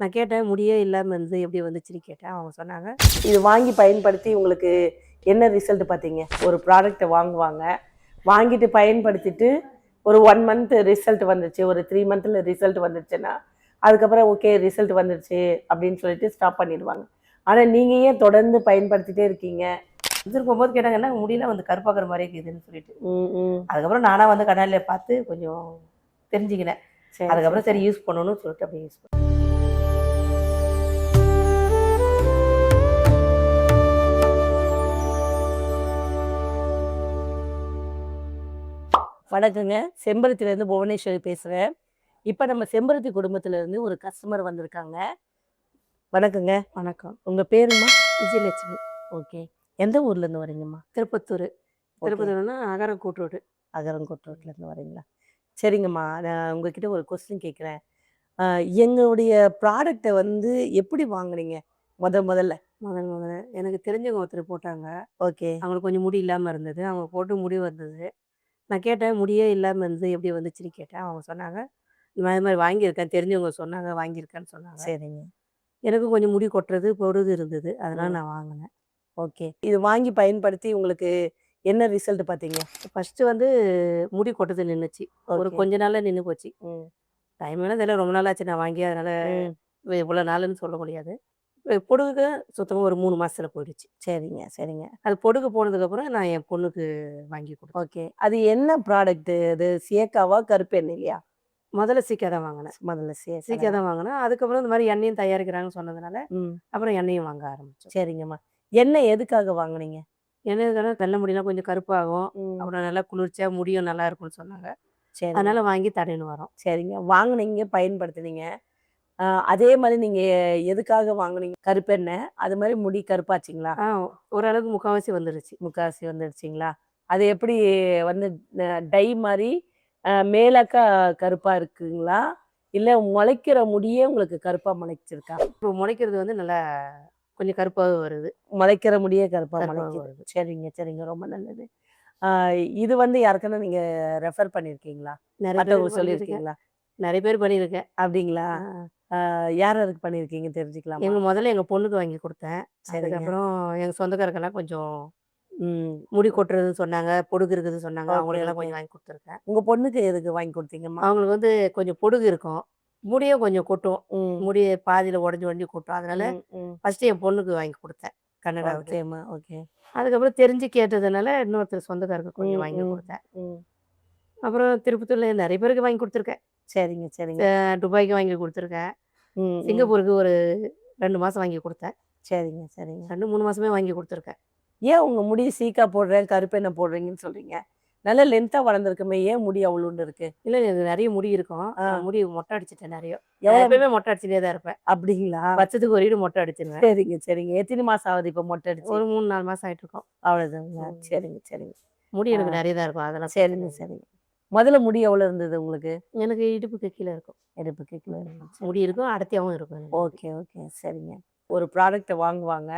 நான் கேட்டேன், முடியே இல்லாம இருந்தது எப்படி வந்துச்சுன்னு கேட்டேன். அவங்க சொன்னாங்க, இது வாங்கி பயன்படுத்தி உங்களுக்கு என்ன ரிசல்ட் பார்த்தீங்க? ஒரு ப்ராடக்ட்டை வாங்குவாங்க, வாங்கிட்டு பயன்படுத்திட்டு ஒரு 1 மந்த் ரிசல்ட் வந்துருச்சு, ஒரு 3 மந்த்ல ரிசல்ட் வந்துருச்சுன்னா, அதுக்கப்புறம் ஓகே ரிசல்ட் வந்துருச்சு அப்படின்னு சொல்லிட்டு ஸ்டாப் பண்ணிடுவாங்க. ஆனா நீங்க ஏன் தொடர்ந்து பயன்படுத்திட்டே இருக்கீங்க? எடுத்துட்டு போகும்போது கேட்டாங்க, என்ன முடியெல்லாம் வந்து கருப்பாக்குற மாதிரி இருக்குதுன்னு சொல்லிட்டு. ம், ம். அதுக்கப்புறம் நானா வந்து கண்ணாடியில பார்த்து கொஞ்சம் தெரிஞ்சுக்கினேன். சரி, அதுக்கப்புறம் சரி யூஸ் பண்ணணும்னு சொல்லிட்டு அப்படியே யூஸ் பண்ணேன். வணக்கங்க. செம்பருத்திலேருந்து புவனேஸ்வரி பேசுகிறேன். இப்போ நம்ம செம்பருத்தி குடும்பத்திலேருந்து ஒரு கஸ்டமர் வந்திருக்காங்க. வணக்கங்க. வணக்கம். உங்கள் பேருமா? விஜயலட்சுமி. ஓகே. எந்த ஊர்லேருந்து வரீங்கம்மா? திருப்பத்தூர். திருப்பத்தூர்னா அகரங்கோட் ரோடு. அகரங்கோட் ரோட்லேருந்து வரீங்களா? சரிங்கம்மா. நான் உங்ககிட்ட ஒரு கொஸ்டின் கேட்குறேன். எங்களுடைய ப்ராடக்ட்டை வந்து எப்படி வாங்குனீங்க முதல்ல? முதல்ல எனக்கு தெரிஞ்சவங்க ஒருத்தர் போட்டாங்க. ஓகே. அவங்களுக்கு கொஞ்சம் முடி இல்லாமல் இருந்தது. அவங்க போட்டு முடி வந்தது. நான் கேட்டேன், முடியே இல்லாமல் இருந்தது எப்படி வந்துச்சுன்னு கேட்டேன். அவங்க சொன்னாங்க, இந்த மாதிரி வாங்கியிருக்கேன், தெரிஞ்சவங்க சொன்னாங்க வாங்கியிருக்கேன்னு சொன்னாங்க. சரிங்க. எனக்கும் கொஞ்சம் முடி கொட்டுறது பொடுகு இருந்தது, அதனால நான் வாங்கினேன். ஓகே. இது வாங்கி பயன்படுத்தி உங்களுக்கு என்ன ரிசல்ட் பார்த்தீங்க? ஃபஸ்ட்டு வந்து முடி கொட்டுறது நின்றுச்சு. ஒரு ஓகே. கொஞ்ச நாளில் நின்று போச்சு. ம். டைம் வேணால் தெரியல, ரொம்ப நாள் ஆச்சு நான் வாங்கி, அதனால் ம். இவ்வளோ நாளுன்னு சொல்ல முடியாது. பொடுகு சுத்தமாக ஒரு 3 மாசத்துல போயிடுச்சு. சரிங்க, சரிங்க. அது பொடுகு போனதுக்கப்புறம் நான் என் பொண்ணுக்கு வாங்கி கொடுத்தேன். ஓகே. அது என்ன ப்ராடக்ட்டு? அது சியக்காவா? கருப்பெண்ணெய்லையா? முதல்ல சீக்கா தான் வாங்கினேன். முதல்ல சீக்கா தான் வாங்கினேன். அதுக்கப்புறம் இந்த மாதிரி எண்ணெயும் தயாரிக்கிறாங்கன்னு சொன்னதுனால, ம். அப்புறம் எண்ணெயும் வாங்க ஆரம்பித்தோம். சரிங்கம்மா. எண்ணெய் எதுக்காக வாங்குனீங்க? எண்ணெய்க்கான வெள்ளை முடிலாம் கொஞ்சம் கருப்பாகும். ம். அப்புறம் நல்லா குளிர்ச்சியா முடியும் நல்லா இருக்கும்னு சொன்னாங்க. சரி. அதனால வாங்கி தடவின்னு வரோம். சரிங்க. வாங்குனீங்க, பயன்படுத்துனீங்க. அதே மாதிரி நீங்க எதுக்காக வாங்குனீங்க? கருப்பெண்ணெய். அது மாதிரி முடி கருப்பாச்சுங்களா? ஓரளவுக்கு முக்கால்வாசி வந்துருச்சு. முக்காவாசி வந்துடுச்சுங்களா? அது எப்படி வந்து டை மாரி மேலாக்க கருப்பா இருக்குங்களா? இல்ல முளைக்கிற முடியே உங்களுக்கு கருப்பா முளைச்சிருக்கா? இப்போ முளைக்கிறது வந்து நல்லா கொஞ்சம் கருப்பாவே வருது. முளைக்கிற முடியே கருப்பா கருப்பா முளைக்குது. வருது. சரிங்க, சரிங்க. ரொம்ப நல்லது. இது வந்து யாருக்கான நீங்க ரெஃபர் பண்ணியிருக்கீங்களா? நிறைய பேர் மத்தவங்களுக்கு பண்ணியிருக்கேன். சொல்லியிருக்கீங்களா? நிறைய பேர் பண்ணியிருக்கேன். அப்படிங்களா? ஆ. யார் யாருக்கு பண்ணியிருக்கீங்க தெரிஞ்சுக்கலாமா? முதல்ல எங்க பொண்ணுக்கு வாங்கி கொடுத்தேன். சரிங்க. அதுக்கப்புறம் எங்க சொந்தக்காரங்கலாம் கொஞ்சம் ம். முடி கொட்டுறதுன்னு சொன்னாங்க, பொடுகு இருக்குதுன்னு சொன்னாங்க. ஓகே, அவங்களுக்கெல்லாம் ஓகே. கொஞ்சம் வாங்கி கொடுத்துருக்கேன். உங்க பொண்ணுக்கு எதுக்கு வாங்கி குடுத்தீங்கம்மா? அவங்களுக்கு வந்து கொஞ்சம் பொடுகு இருக்கும். முடியும் கொஞ்சம் கொட்டும். ம். முடி பாதியில உடஞ்சு உடஞ்சு கொட்டும். அதனால ம், ம். ஃபர்ஸ்ட்டு என் பொண்ணுக்கு வாங்கி கொடுத்தேன். கன்னடாவுக்கு. ஓகேம்மா, ஓகே. அதுக்கப்புறம் தெரிஞ்சு கேட்டதுனால இன்னொருத்தர் சொந்தக்காரருக்கு கொஞ்சம் ம், வாங்கி ம், கொடுத்தேன். ம். அப்புறம் திருப்பத்தூர்ல நிறைய பேருக்கு வாங்கி கொடுத்துருக்கேன். சரிங்க, சரிங்க. துபாய்க்கு வாங்கி கொடுத்துருக்கேன். ம், ம். சிங்கப்பூருக்கு ஒரு 2 மாசம் வாங்கி கொடுத்தேன். சரிங்க, சரிங்க. 2, 3 மாசமே வாங்கி கொடுத்துருக்கேன். ஏன் உங்க முடி சீக்கா போடுறேன், கருப்பெண்ணெய் போடுறீங்கன்னு சொல்றீங்க? நல்ல லென்த்தா வளர்ந்துருக்குமே, ஏன் முடி அவ்வளோண்டு இருக்கு? இல்ல எனக்கு நிறைய முடி இருக்கும். ஆ. நான் முடி மொட்டை அடிச்சுட்டேன் நிறைய. எவ்வளோ? எப்பயுமே மொட்டை அடிச்சுட்டே தான் இருப்பேன். அப்படிங்களா? வருஷத்துக்கு ஒரு ஈடு மொட்டை அடிச்சிருவேன். சரிங்க, சரிங்க. எத்தனை மாசம் ஆகுது இப்ப மொட்டை அடிச்சு? ஒரு 3, 4 மாசம் ஆயிட்டு இருக்கும். அவ்வளோதாங்களா? ம். சரிங்க, சரிங்க. முடி ஆ. எனக்கு நிறைய தான் இருக்கும். அதெல்லாம் சரிங்க, சரிங்க. முதல்ல முடி எவ்வளோ இருந்தது உங்களுக்கு? எனக்கு இடுப்புக்கு கீழ இருக்கும். இடுப்புக்கு கீழ இருந்துச்சு. முடி இருக்கும், அடர்த்தியாவும் இருக்கும் எனக்கு. Okay, okay. சரிங்க. ஒரு ப்ராடக்ட்ட வாங்குவாங்க.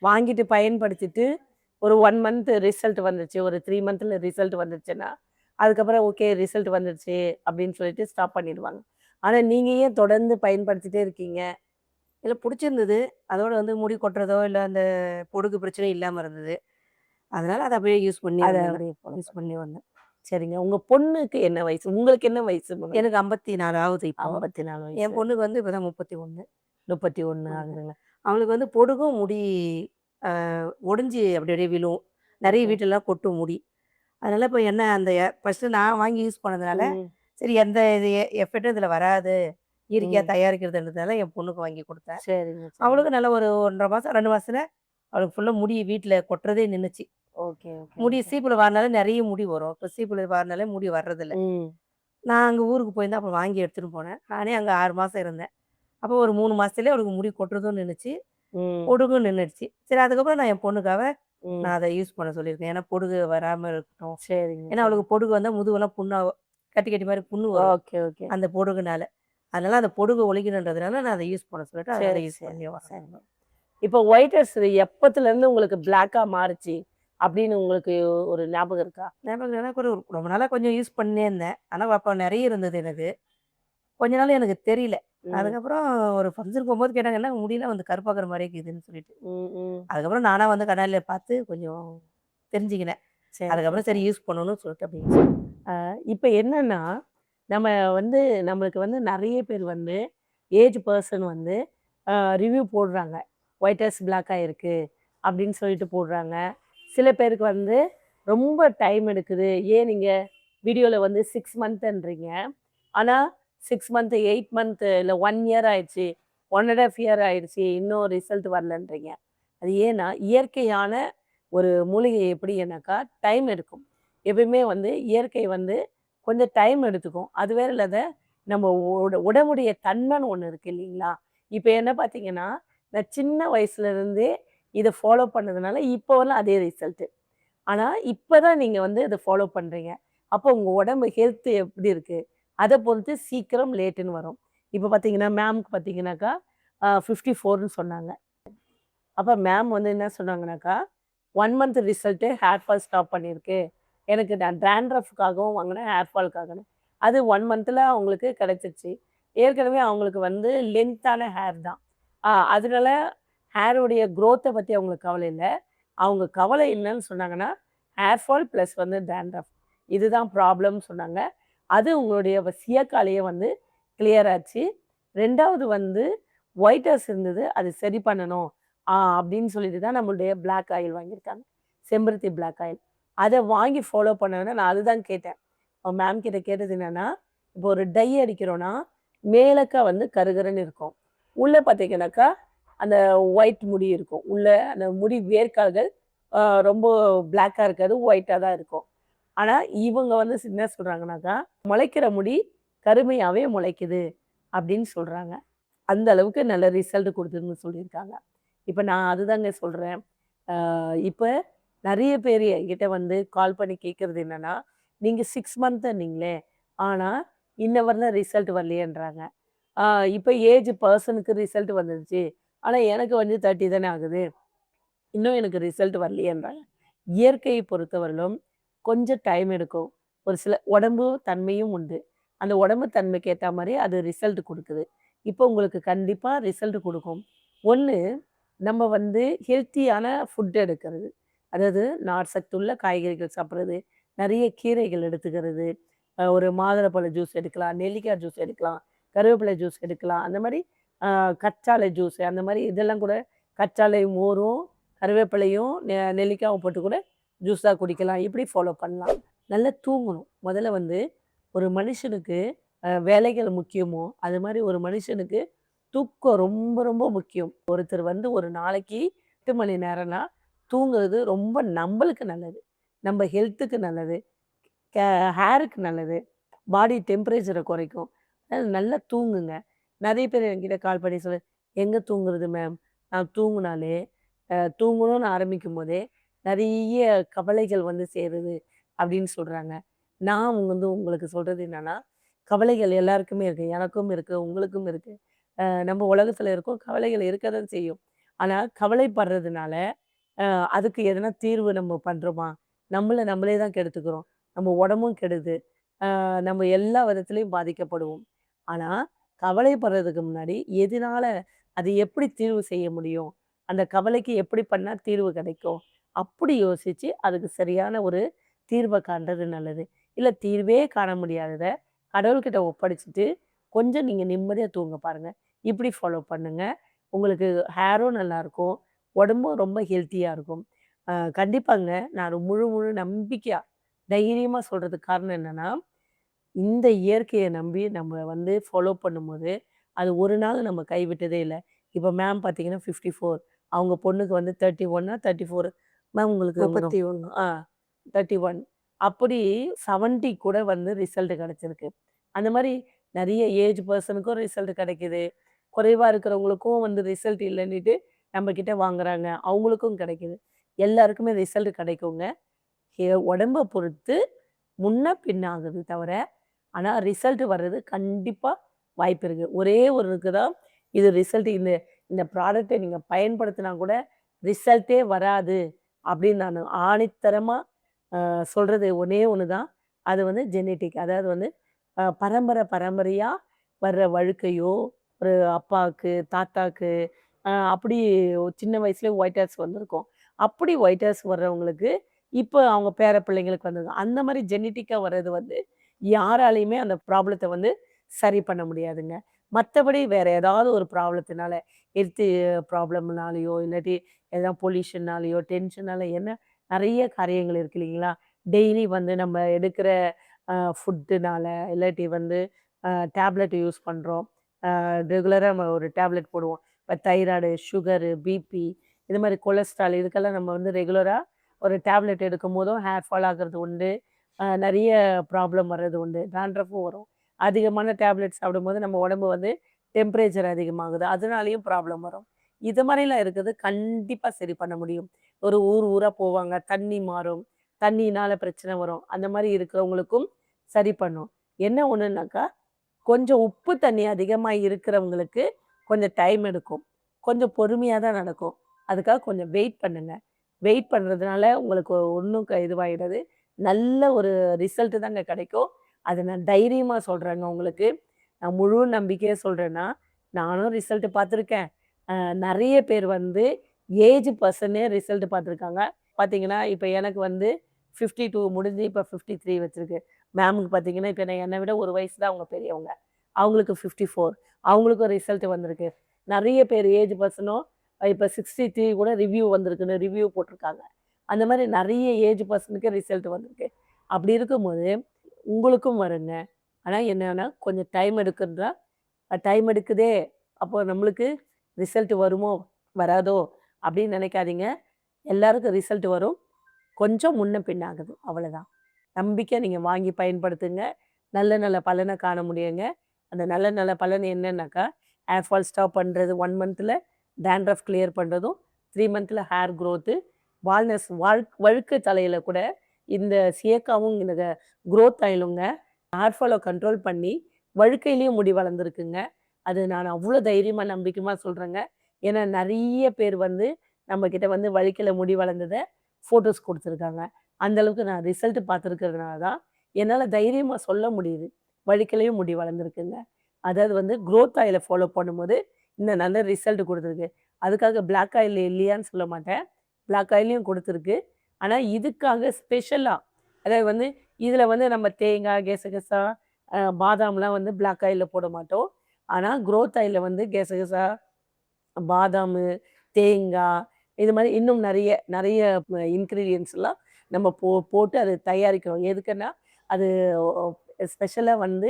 வாங்கிட்டு பயன்படுத்திட்டு ஒரு 1 மந்த் ரிசல்ட் வந்துருச்சு, ஒரு 3 மந்த்ல ரிசல்ட் வந்துருச்சுன்னா, அதுக்கப்புறம் ஓகே ரிசல்ட் வந்துருச்சு அப்படின்னு சொல்லிட்டு ஸ்டாப் பண்ணிடுவாங்க. ஆனா நீங்க ஏன் தொடர்ந்து பயன்படுத்திட்டே இருக்கீங்க? இல்ல புடிச்சிருந்தது. அதோட வந்து முடி கொட்டுறதோ, இல்ல அந்த பொடுகு பிரச்சனை இல்லாம இருந்தது. அதனால அத அப்படியே யூஸ் பண்ணி அத வந்தேன். அப்படியே ஃபாலோ யூஸ் பண்ணி வந்தேன். சரிங்க. உங்க பொண்ணுக்கு என்ன வயசு? உங்களுக்கு என்ன வயசு முதல்ல? எனக்கு 54 ஆகுது இப்போ. 54 என் வயசு. பொண்ணுக்கு வந்து இப்பதான் 31. 31 ஆகுதுங்க. அவளுக்கு வந்து பொடுகும் முடி ஒடிஞ்சு அப்படி அப்படியே விழும். நிறைய ஓகே. வீட்லலாம் கொட்டும் முடி. அதனால இப்போ என்ன அந்த ஃபர்ஸ்ட்டு நான் வாங்கி யூஸ் பண்ணதுனால, ம். சரி எந்த இது எஃபெக்ட்டும் இதில வராது. இயற்கையா ம். தயாரிக்கிறதுன்றதுனால என் பொண்ணுக்கு வாங்கி கொடுத்தேன். சரிங்க, சரி. அவளுக்கு நல்ல ஒரு 1 1/2 மாசம், 2 மாசத்துல அவளுக்கு ஃபுல்லா முடி வீட்ல கொட்டுறதே நின்னுச்சு. ஓகே, ஓகே, முடி ஓகே. சீப்புல வாரினாலே நெறைய முடி வரும். இப்போ சீப்புல வாரினாலே முடி வர்றதில்ல. ம். நான் அங்க ஊருக்கு போயிருந்தேன். அப்ப வாங்கி எடுத்துட்டு போனேன். நானே அங்க 6 மாசம் இருந்தேன். அப்போ ஒரு 3 மாசத்துலயே அவளுக்கு முடி கொட்டுறதும் நின்னுச்சு. ம். பொடுகும் நின்னுடுச்சு. சரி அதுக்கப்புறம் நான் என் பொண்ணுக்காக ம். நான் அத யூஸ் பண்ண சொல்லியிருக்கேன். ஏன்னா பொடுகு வராம இருக்கட்டும். சரிங்க, ஏன்னா சரி. அவளுக்கு பொடுகு வந்தா முதுகெல்லாம் புண்ணாகும். கட்டி கட்டி மாரி புண்ணு வரும். Okay, okay. அந்த பொடுகுனால. அதனால அந்த பொடுகு ஒழிக்கணுன்றதுனால நான் அத யூஸ் பண்ண சொல்லிட்டு அத சரி, யூஸ் சரி, பண்ணி வரேன். சரிங்க. இப்போ ஒயிட் ஹேர்ஸ் எப்பத்துலேருந்து உங்களுக்கு பிளாக்கா மாறுச்சு அப்படின்னு உங்களுக்கு ஒரு ஞாபகம் இருக்கா? ஞாபகம் இல்ல, கூட ரொம்ப நாளா கொஞ்சம் யூஸ் பண்ணினே இருந்தேன். ஆனா அப்ப நெறைய இருந்தது எனக்கு. கொஞ்ச நாள் எனக்கு தெரியல. ம். அதுக்கப்புறம் ஒரு ஃபங்க்ஷன் போகும்போது கேட்டாங்க, "என்ன முடியெல்லாம் வந்து கருப்பாக்குற மாரியே இருக்குதுன்னு" சொல்லிட்டு. ம், ம். அதுக்கப்புறம் நானா வந்து கண்ணாடில பார்த்து கொஞ்சம் தெரிஞ்சுக்கினேன். சரி, அதுக்கப்புறம் சரி. சரி யூஸ் பண்ணணும்னு சொல்லிட்டு அப்படியே இப்ப என்னன்னா, நம்ம வந்து நம்மளுக்கு வந்து நெறைய பேர் வந்து ஏஜ் பெர்சன் வந்து ரிவ்யூ போடுறாங்க. ஒயிட் ஹேர்ஸ் பிளாக் ஆயிருக்கு அப்படின்னு சொல்லிட்டு போடுறாங்க. சில பேருக்கு வந்து ரொம்ப டைம் எடுக்குது. ஏன் நீங்க வீடியோல வந்து 6 மந்த்ன்றீங்க. ஆனா 6 மந்த், 8 மந்த் இல்ல 1 இயர் ஆயிடுச்சு. 1 1/2 இயர் ஆயிடுச்சு. இன்னும் ரிசல்ட் வரலன்றீங்க. அது ஏன்னா, இயற்கையான ஒரு மூலிகை எப்படின்னாக்கா, டைம் எடுக்கும். எப்பயுமே வந்து இயற்கை வந்து கொஞ்சம் டைம் எடுத்துக்கும். அது வேற இல்லாத நம்ம உடம்புடைய தன்மைன்னு ஒண்ணு இருக்கு இல்லைங்களா? இப்ப என்ன பார்த்தீங்கன்னா, நான் சின்ன வயசுல இருந்தே இத ஃபாலோ பண்ணதுனால, இப்போலாம் அதே ரிசல்ட். ஆனா, இப்ப தான் நீங்க வந்து இத ஃபாலோ பண்றீங்க. அப்போ உங்க உடம்பு ஹெல்த் எப்படி இருக்கு? அத பொறுத்து சீக்கிரம் லேட்டுன்னு வரும். இப்ப பார்த்தீங்கன்னா, மேம்க்கு பார்த்தீங்கன்னாக்கா, 54ன்னு சொன்னாங்க. அப்ப மேம் வந்து என்ன சொன்னாங்கனாக்கா, 1 month result hair fall stop பண்ணியிருக்கு. எனக்கு நான் டாண்ட்ரஃப்க்காகவும் வாங்குனேன், ஹேர் ஃபால்க்காகன்னு. அது 1 மந்த்ல அவங்களுக்கு கிடைச்சிருச்சு. ஏற்கனவே அவங்களுக்கு வந்து லென்த்தான ஹேர் தான். அதனால ஹேருடைய குரோத்த பத்தி அவங்களுக்கு கவலை இல்ல. அவங்க கவலை என்னன்னு சொன்னாங்கன்னா, ஹேர் ஃபால் பிளஸ் வந்து டாண்ட்ரஃப். இதுதான் ப்ராப்ளம்னு சொன்னாங்க. அது உங்களுடைய சியக்காலேயே வந்து கிளியர் ஆச்சு. 2வது வந்து ஒயிட் ஹேர்ஸ் இருந்தது. அது சரி பண்ணணும். அப்படின்னு சொல்லிட்டு தான் நம்மளுடைய பிளாக் ஆயில் வாங்கியிருக்காங்க. செம்பருத்தி பிளாக் ஆயில். அத வாங்கி ஃபாலோ பண்ணவேன்னா நான் அதுதான் கேட்டேன். மேம் கிட்ட கேட்டது என்னன்னா, இப்போ ஒரு டை அடிக்கிறோம்னா, மேலக்க வந்து கருகருன்னு இருக்கும். உள்ள பார்த்தீங்கன்னாக்கா, அந்த ஒயிட் முடி இருக்கும். உள்ள அந்த முடி வேர்க்கால்கள் அ ரொம்ப பிளாக்கா இருக்காது. ஒயிட்டா தான் இருக்கும். ஆனா, இவங்க வந்து என்ன சொல்றாங்கன்னாக்கா, "முளைக்கிற முடி கருமையாவே முளைக்குது" அப்படின்னு சொல்றாங்க. அந்த அளவுக்கு நல்ல ரிசல்ட் குடுக்குதுன்னு சொல்லியிருக்காங்க. இப்ப நான் அதுதாங்க சொல்றேன். இப்ப நெறைய பேரு என்கிட்ட வந்து கால் பண்ணி கேட்கறது என்னன்னா, "நீங்க 6 மந்த்ன்னீங்களே, ஆனா இன்ன வரலும் ரிசல்ட் வரலையேன்றாங்க." ஆ இப்ப ஏஜ் பெர்சனுக்கு ரிசல்ட் வந்துருச்சு. ஆனா எனக்கு வந்து 30 தானே ஆகுது. இன்னும் எனக்கு ரிசல்ட் வரலையேன்றாங்க. இயற்கையை பொறுத்தவரையிலும் கொஞ்சம் டைம் எடுக்கும். ஒரு சில உடம்பு தன்மையும் உண்டு. அந்த உடம்பு தன்மைக்கு ஏத்தா மாரி அது ரிசல்ட் குடுக்குது. இப்போ உங்களுக்கு கண்டிப்பா ரிசல்ட் குடுக்கும். ஒண்ணு நம்ம வந்து ஹெல்த்தியான ஃபுட் எடுக்கிறது. அதாவது நார் சத்துள்ள காய்கறிகள் சாப்பிடுறது, நெறைய கீரைகள் எடுத்துக்கிறது, ஒரு மாதுளப்பழ ஜூஸ் எடுக்கலாம், நெல்லிக்காய் ஜூஸ் எடுக்கலாம், கருவேப்பிலை ஜூஸ் எடுக்கலாம். அந்த மாரி அ கற்றாழை ஜூஸ் அந்த மாரி இதெல்லாம் கூட கற்றாழை மோரும், கருவேப்பிலையும், நெல்லிக்காவும் போட்டு கூட ஜூஸா குடிக்கலாம். இப்படி ஃபாலோ பண்ணலாம். நல்லா தூங்கணும். முதல்ல வந்து ஒரு மனுஷனுக்கு வேலைகள் முக்கியமோ, அது மாரி ஒரு மனுஷனுக்கு தூக்கம் ரொம்ப ரொம்ப முக்கியம். ஒருத்தர் வந்து ஒரு நாளைக்கு 8 மணி நேரம்னா, தூங்குறது ரொம்ப நம்பளுக்கு நல்லது. நம்ம ஹெல்த்துக்கு நல்லது. கே ஹேருக்கு நல்லது. பாடி டெம்பரேச்சர குறைக்கும். நல்லா தூங்குங்க. நெறைய பேர் என்கிட்ட கால் பண்ணி "எங்க தூங்குறது மேம்? நான் தூங்குனாலே தூங்கணும்னு ஆரம்பிக்கும்போதே, நெறைய கவலைகள் வந்து சேருது" அப்படின்னு சொல்றாங்க. நான் வந்து உங்களுக்கு சொல்றது என்னன்னா, கவலைகள் எல்லாருக்குமே இருக்கு. எனக்கும் இருக்கு, உங்களுக்கும் இருக்கு. நம்ம உலகத்துல இருக்கோம். கவலைகள் இருக்க தான் செய்யும். ஆனா, கவலைப்படுறதுனால, அ அதுக்கு எதனா தீர்வு நம்ம பண்றோமா? நம்மள நம்மளே தான் கெடுத்துக்கிறோம். நம்ம உடம்பும் கெடுது. நம்ம எல்லா விதத்திலயும் பாதிக்கப்படுவோம். ஆனா, கவலைப்படுறதுக்கு முன்னாடி, எதனால அது எப்படி தீர்வு செய்ய முடியும்? அந்த கவலைக்கு எப்படி பண்ணா தீர்வு கிடைக்கும்? அப்படி யோசிச்சு, அதுக்கு சரியான ஒரு தீர்வ காண்றது நல்லது. இல்ல தீர்வே காண முடியாதத, கடவுள்கிட்ட ஒப்படைச்சுட்டு, கொஞ்சம் நீங்க நிம்மதியா தூங்க பாருங்க. இப்படி ஃபாலோ பண்ணுங்க. உங்களுக்கு ஹேரும் நல்லாயிருக்கும். உடம்பும் ரொம்ப ஹெல்த்தியா இருக்கும். கண்டிப்பாங்க. நான் முழு முழு நம்பிக்கையா, தைரியமா சொல்றதுக்கு காரணம் என்னன்னா, இந்த இயற்கைய நம்பி நம்ம வந்து ஃபாலோ பண்ணும்போது, அது ஒரு நாள் நம்ம கைவிட்டதே இல்ல. இப்ப மேம் பார்த்தீங்கன்னா 54 அவங்க பொண்ணுக்கு வந்து 31 34 மேம் உங்களுக்கு 31. 31 அப்படி 70 கூட வந்து ரிசல்ட் கிடைச்சிருக்கு. அந்த மாரி நெறைய ஏஜ் பெர்சனுக்கும் ரிசல்ட் கிடைக்குது. குறைவா இருக்கிறவங்களுக்கும் வந்து ரிசல்ட் இல்லன்னிட்டு நம்ம கிட்ட வாங்குறாங்க. அவங்களுக்கும் கிடைக்குது. எல்லாருக்குமே ரிசல்ட் கிடைக்குங்க. உடம்ப பொறுத்து முன்ன பின்ன ஆகுது தவிர, ஆனா ரிசல்ட் வர்றது கண்டிப்பா வாய்ப்பு இருக்கு. ஒரே ஒருவருக்கு தான் இது ரிசல்ட் இந்த இந்த ப்ராடக்ட்ட நீங்க பயன்படுத்தினா கூட ரிசல்ட்டே வராது அப்படின்னு நானு ஆணித்தரமா சொல்றது ஒண்ணே ஒண்ணு தான். அது வந்து ஜெனடிக். அதாவது வந்து பரம்பரையா வர்ற வழுக்கையோ, ஒரு அப்பாவுக்கு, தாத்தாக்கு அப்படி சின்ன வயசுலயே ஒயிட் ஹேர்ஸ் வந்திருக்கும். அப்படி ஒயிட் ஹேர்ஸ் வர்றவங்களுக்கு, இப்போ அவங்க பேர பிள்ளைங்களுக்கு வந்தது. அந்த மாரி ஜெனடிக்கா வர்றது வந்து யாராலயுமே அந்த ப்ராப்ளத்த வந்து சரி பண்ண முடியாதுங்க. மத்தபடி வேற ஏதாவது ஒரு ப்ராப்ளத்தினால, ஹெல்த் ப்ராப்ளம்னாலயோ, இல்லாட்டி எதா பொல்யூஷன்னாலயோ, டென்ஷனால என்ன நெறைய காரியங்கள் இருக்கு இல்லைங்களா? டெய்லி வந்து நம்ம எடுக்கிற ஃபுட்டுனால, இல்லாட்டி வந்து டேப்லெட் யூஸ் பண்றோம். ரெகுலரா நம்ம ஒரு டேப்லெட் போடுவோம். இப்ப தைராய்டு, சுகரு, பிபி இது மாரி கொலஸ்ட்ரால் இதுக்கெல்லாம் நம்ம வந்து ரெகுலரா ஒரு டேப்லெட் எடுக்கும்போதும் ஹேர் ஃபால் ஆகுறது உண்டு. நெறைய ப்ராப்ளம் வர்றது உண்டு. டாண்ட்ரஃப்பும் வரும். அதிகமான டேப்லெட் சாப்பிடும்போது நம்ம உடம்பு வந்து டெம்பரேச்சர் அதிகமாகுது. அதனாலயும் ப்ராப்ளம் வரும். இது மாரிலாம் இருக்குது கண்டிப்பா சரி பண்ண முடியும். ஒரு ஊர் ஊரா போவாங்க. தண்ணி மாறும். தண்ணியினால பிரச்சனை வரும். அந்த மாரி இருக்கிறவங்களுக்கும் சரி பண்ணும். என்ன ஒண்ணுனாக்கா, கொஞ்சம் உப்பு தண்ணி அதிகமா இருக்கிறவங்களுக்கு கொஞ்சம் டைம் எடுக்கும். கொஞ்சம் பொறுமையா தான் நடக்கும். அதுக்காக கொஞ்சம் வெயிட் பண்ணுங்க. வெயிட் பண்றதுனால உங்களுக்கு ஒண்ணும் இதுவாயிடாது. நல்ல ஒரு ரிசல்ட் தாங்க கிடைக்கும். அத நான் தைரியமா சொல்றேங்க உங்களுக்கு. நான் முழு நம்பிக்கையா சொல்றேன்னா, நானும் ரிசல்ட் பார்த்துருக்கேன். அ நெறைய பேர் வந்து ஏஜ் பெர்சனே ரிசல்ட் பார்த்துருக்காங்க. பார்த்தீங்கன்னா, இப்ப எனக்கு வந்து 52 முடிஞ்சு இப்ப 53 வச்சிருக்கு. மேமுக்கு பார்த்தீங்கன்னா, இப்ப என்ன விட 1 வயசு தான் அவங்க பெரியவங்க. அவங்களுக்கு 54 அவங்களுக்கும் ரிசல்ட் வந்திருக்கு. நெறைய பேர் ஏஜ் பெர்சனும் இப்ப 63 கூட ரிவ்யூ வந்திருக்குன்னு ரிவ்யூ போட்டிருக்காங்க. அந்த மாரி நெறைய ஏஜ் பெர்சனுக்கு ரிசல்ட் வந்திருக்கு. அப்படி இருக்கும்போது, உங்களுக்கும் வருங்க. ஆனா என்னன்னா, கொஞ்சம் டைம் எடுக்குறது தான் டைம் எடுக்குதே! அப்போ நம்மளுக்கு ரிசல்ட் வருமோ? வராதோ? அப்படின்னு நினைக்காதீங்க. எல்லாருக்கும் ரிசல்ட் வரும். கொஞ்சம் முன்ன பின்ன ஆகுது. அவ்வளதான். நம்பிக்கையா நீங்க வாங்கி பயன்படுத்துங்க. நல்ல நல்ல பலன காண முடியுங்க. அந்த நல்ல நல்ல பலன் என்னன்னாக்கா, ஹேர் ஃபால் ஸ்டாப் பண்றது 1 மந்த்ல டாண்ட்ரஃப் கிளியர் பண்றதும், 3 மந்த்ல ஹேர் குரோத்து, வால்னஸ் வழுக்க தலையில கூட இந்த சியக்காவும் இந்த குரோத் ஆயிலுங்க ஹேர் ஃபால கண்ட்ரோல் பண்ணி, வழுக்கையிலயும் முடி வளர்ந்துருக்குங்க. அது நான் அவ்ளோ தைரியமா, நம்பிக்கையுமா சொல்றேங்க. ஏன்னா நெறைய பேர் வந்து நம்மகிட்ட வந்து வழுக்கையில முடி வளர்ந்தத ஃபோட்டோஸ் குடுத்துருக்காங்க. அந்த அளவுக்கு நான் ரிசல்ட் பார்த்துருக்கிறதுனால தான், என்னால தைரியமா சொல்ல முடியுது. வழுக்கையிலயும் முடி வளர்ந்துருக்குங்க. அதாவது வந்து குரோத் ஆயில ஃபாலோ பண்ணும்போது, இந்த நல்ல ரிசல்ட் குடுத்துருக்கு. அதுக்காக பிளாக் ஆயில் இல்லையான்னு சொல்ல மாட்டேன். பிளாக் ஆயில்லயும் குடுத்துருக்கு. ஆனா இதுக்காக ஸ்பெஷலா அதாவது வந்து இதில வந்து நம்ம தேங்காய், கெசகசா, பாதாம்லாம் வந்து பிளாக் ஆயில்ல போட மாட்டோம். ஆனா குரோத் ஆயில்ல வந்து கெசகசா, பாதாமு, தேங்காய் இது மாரி இன்னும் நெறைய நெறைய இன்கிரீடியன்ட்ஸ்லாம் நம்ம போட்டு அத தயாரிக்கிறோம். எதுக்குன்னா, அது ஸ்பெஷலா வந்து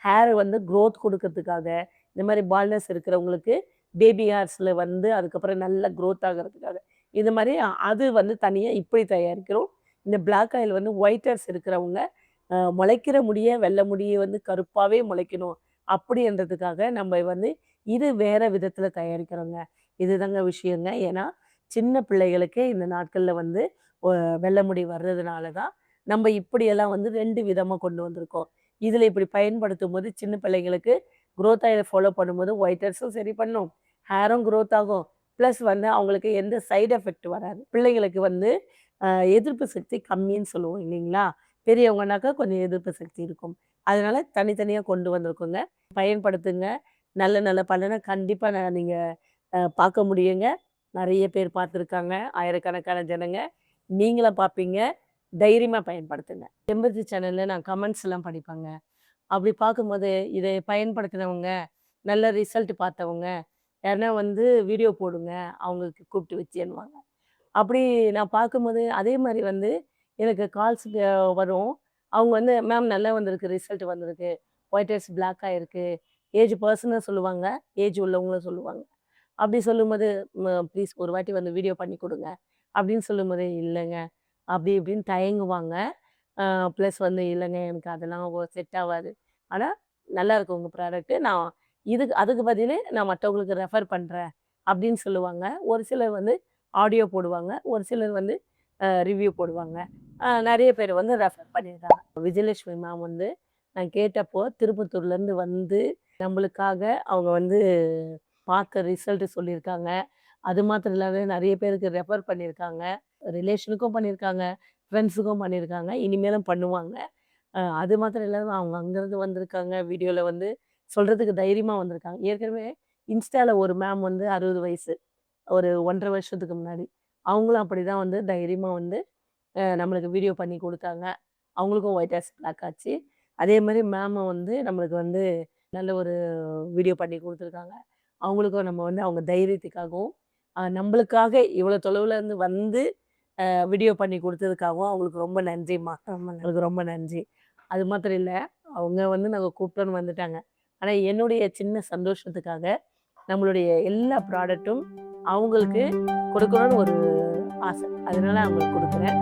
ஹேர் வந்து குரோத் குடுக்கறதுக்காக, இந்த மாரி பால்னஸ் இருக்கிறவங்களுக்கு பேபி ஹேர்ஸ்ல வந்து அதுக்கப்புறம் நல்லா குரோத் ஆகுறதுக்காக. இது மாரி அது வந்து தனியா இப்படி தயாரிக்கிறோம். இந்த பிளாக் ஆயில் வந்து ஒயிட் ஹேர்ஸ் இருக்கிறவங்க, முளைக்கிற முடிய, வெள்ள முடிய வந்து கருப்பாவே முளைக்கணும். அப்படின்றதுக்காக நம்ம வந்து இது வேற விதத்தில தயாரிக்கிறோங்க. இதுதாங்க விஷயங்க. ஏன்னா, சின்ன பிள்ளைகளுக்கே இந்த நாட்கள்ல வந்து ஒ வெள்ள முடி வர்றதுனால தான், நம்ம இப்படியெல்லாம் வந்து 2 விதமா கொண்டு வந்திருக்கோம். இதில இப்படி பயன்படுத்தும்போது சின்ன பிள்ளைங்களுக்கு குரோத் ஆயில ஃபாலோ பண்ணும்போது ஒயிட் ஹேர்ஸும் சரி பண்ணும். ஹேரும் குரோத் ஆகும். பிளஸ் வந்து அவங்களுக்கு எந்த சைட் எஃபெக்ட் வராது. பிள்ளைங்களுக்கு வந்து அ எதிர்ப்பு சக்தி கம்மின்னு சொல்லுவோம் இல்லைங்களா? பெரியவங்கனாக்கா கொஞ்சம் எதிர்ப்பு சக்தி இருக்கும். அதனால தனித்தனியா கொண்டு வந்திருக்கோங்க. பயன்படுத்துங்க. நல்ல நல்ல பலன கண்டிப்பா நீங்க பார்க்க முடியுங்க. நெறைய பேர் பார்த்துருக்காங்க. ஆயிரக்கணக்கான ஜனங்க. நீங்களும் பார்ப்பீங்க. தைரியமா பயன்படுத்துங்க. செம்பருத்தி சேனல்ல நான் கமெண்ட்ஸ்லாம் படிப்பேங்க. அப்படி பார்க்கும்போது, இதை பயன்படுத்தினவங்க, நல்ல ரிசல்ட் பார்த்தவங்க, யாருன்னா வந்து வீடியோ போடுங்க, அவங்களுக்கு கூப்பிட்டு வச்சேன்னுவாங்க. அப்படி நான் பார்க்கும்போது, அதே மாரி வந்து எனக்கு கால்ஸ் வரும். அவங்க வந்து, "மேம் நல்லா வந்திருக்கு, ரிசல்ட் வந்திருக்கு. ஒயிட் ஹெட்ஸ் பிளாக் ஆயிருக்கு." ஏஜ் பெர்சனும் சொல்லுவாங்க, ஏஜ் உள்ளவங்களும் சொல்லுவாங்க. அப்படி சொல்லும்போது, ப்ளீஸ் ஒரு வாட்டி வந்து வீடியோ பண்ணி குடுங்க." அப்படின்னு சொல்லும்போது, "இல்லங்க." அப்படி இப்படின்னு தயங்குவாங்க. அ ப்ளஸ் வந்து, "இல்லங்க எனக்கு அதெல்லாம் செட் ஆவாது." ஆனா, "நல்லாயிருக்கு உங்க ப்ராடக்ட்டு. நான் அதுக்கு பதிலு நான் மத்தவங்களுக்கு ரெஃபர் பண்றேன்." அப்படின்னு சொல்லுவாங்க. ஒரு சிலர் வந்து ஆடியோ போடுவாங்க. ஒரு சிலர் வந்து ரிவ்யூ போடுவாங்க. நெறைய பேர் வந்து ரெஃபர் பண்ணியிருக்காங்க. விஜயலட்சுமி மேம் வந்து நான் கேட்டப்போ திருப்பத்தூர்லேருந்து வந்து நம்மளுக்காக அவங்க வந்து பார்த்த ரிசல்ட் சொல்லியிருக்காங்க. அது மாத்திரம் இல்லாத நெறைய பேருக்கு ரெஃபர் பண்ணியிருக்காங்க. ரிலேஷனுக்கும் பண்ணியிருக்காங்க, ஃப்ரெண்ட்ஸுக்கும் பண்ணியிருக்காங்க. இனிமேலும் பண்ணுவாங்க. அது மாத்திரம் இல்லாம அவங்க அங்கருந்து வந்திருக்காங்க. வீடியோல வந்து சொல்றதுக்கு தைரியமா வந்திருக்காங்க. ஏற்கனவே இன்ஸ்டால ஒரு மேம் வந்து 60 வயசு. ஒரு 1 1/2 வருஷத்துக்கு முன்னாடி. அவங்களும் அப்படிதான் வந்து தைரியமா வந்து நம்மளுக்கு வீடியோ பண்ணி குடுத்தாங்க. அவங்களுக்கும் ஒயிட் ஹேர்ஸ் பிளாக் ஆச்சு. அதே மாரி மேமும் வந்து நம்மளுக்கு வந்து நல்ல ஒரு வீடியோ பண்ணி குடுத்துருக்காங்க. அவங்களுக்கும் நம்ம வந்து அவங்க தைரியத்துக்காகவும், நம்பளுக்காக இவ்வளோ தொலைவுல இருந்து வந்து வீடியோ பண்ணி குடுத்ததுக்காகவும் அவங்களுக்கு ரொம்ப நன்றிம்மா. ரொம்ப நன்றி. உங்களுக்கு ரொம்ப நன்றி. அது மாத்திரம் இல்ல, அவங்க வந்து நாங்க கூப்பிட்டோன்னு வந்துட்டாங்க. ஆனா என்னுடைய சின்ன சந்தோஷத்துக்காக, நம்மளுடைய எல்லா ப்ராடக்ட்டும் அவங்களுக்கு கொடுக்கணும்னு ஒரு ஆசை. அதனால அவங்களுக்கு குடுக்குறேன்.